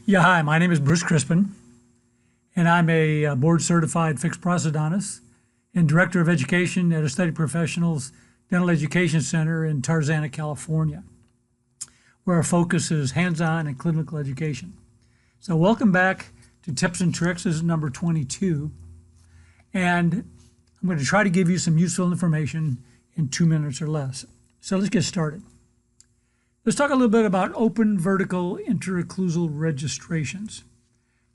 Yeah, hi, my name is Bruce Crispin, and I'm a board-certified fixed prosthodontist and Director of Education at Aesthetic Professionals Dental Education Center in Tarzana, California, where our focus is hands-on and clinical education. So welcome back to Tips and Tricks. This is number 22, and I'm going to try to give you some useful information in 2 minutes or less. So let's get started. Let's talk a little bit about open vertical interocclusal registrations.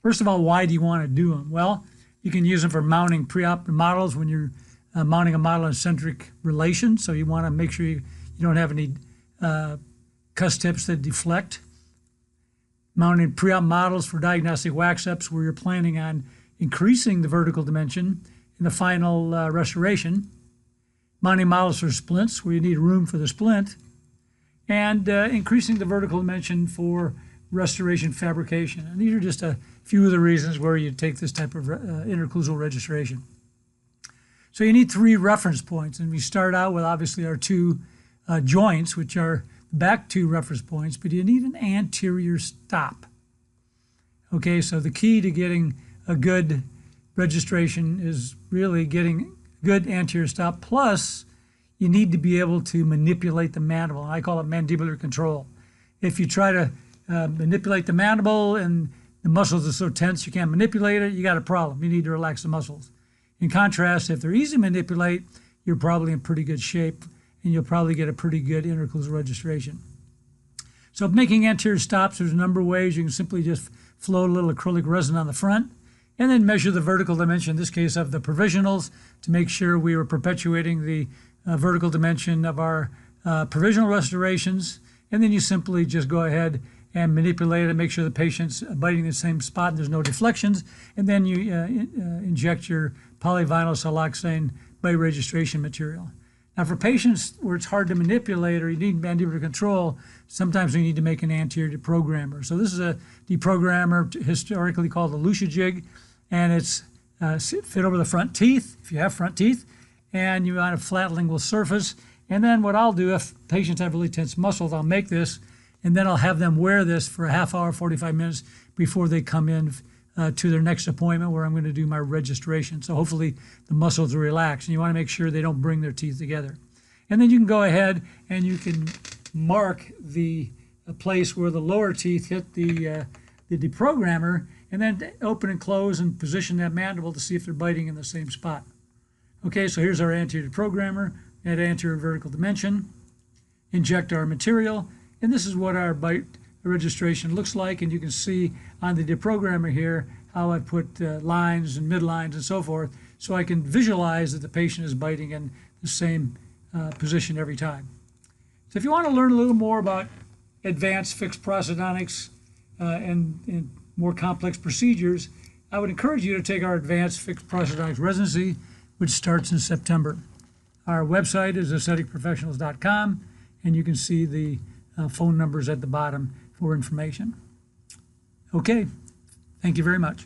First of all, why do you want to do them? Well, you can use them for mounting pre-op models when you're mounting a model in centric relation. So you want to make sure you don't have any cuss tips that deflect. Mounting pre-op models for diagnostic wax-ups where you're planning on increasing the vertical dimension in the final restoration. Mounting models for splints where you need room for the splint. And increasing the vertical dimension for restoration fabrication. And these are just a few of the reasons where you take this type of interocclusal registration. So you need 3 reference points, and we start out with obviously our 2 joints, which are the back 2 reference points, but you need an anterior stop. Okay, so the key to getting a good registration is really getting good anterior stop, plus you need to be able to manipulate the mandible. I call it mandibular control. If you try to manipulate the mandible and the muscles are so tense you can't manipulate it, you got a problem. You need to relax the muscles. In contrast, if they're easy to manipulate, you're probably in pretty good shape and you'll probably get a pretty good interocclusal registration. So making anterior stops, there's a number of ways. You can simply just float a little acrylic resin on the front and then measure the vertical dimension, in this case of the provisionals, to make sure we were perpetuating the vertical dimension of our provisional restorations, and then you simply just go ahead and manipulate it, make sure the patient's biting the same spot and there's no deflections, and then you inject your polyvinyl siloxane bite registration material. Now for patients where it's hard to manipulate or you need mandibular control, sometimes we need to make an anterior deprogrammer. So this is a deprogrammer historically called a Lucia jig, and it's fit over the front teeth, if you have front teeth, and you want a flat lingual surface. And then what I'll do, if patients have really tense muscles, I'll make this, and then I'll have them wear this for a half hour, 45 minutes before they come in to their next appointment where I'm going to do my registration. So hopefully the muscles are relaxed, and you want to make sure they don't bring their teeth together. And then you can go ahead and you can mark the place where the lower teeth hit the deprogrammer, and then open and close and position that mandible to see if they're biting in the same spot. Okay, so here's our anterior deprogrammer at anterior vertical dimension. Inject our material, and this is what our bite registration looks like. And you can see on the deprogrammer here how I put lines and midlines and so forth, so I can visualize that the patient is biting in the same position every time. So if you want to learn a little more about advanced fixed prosthodontics and more complex procedures, I would encourage you to take our advanced fixed prosthodontics residency, which starts in September. Our website is aestheticprofessionals.com, and you can see the phone numbers at the bottom for information. Okay, thank you very much.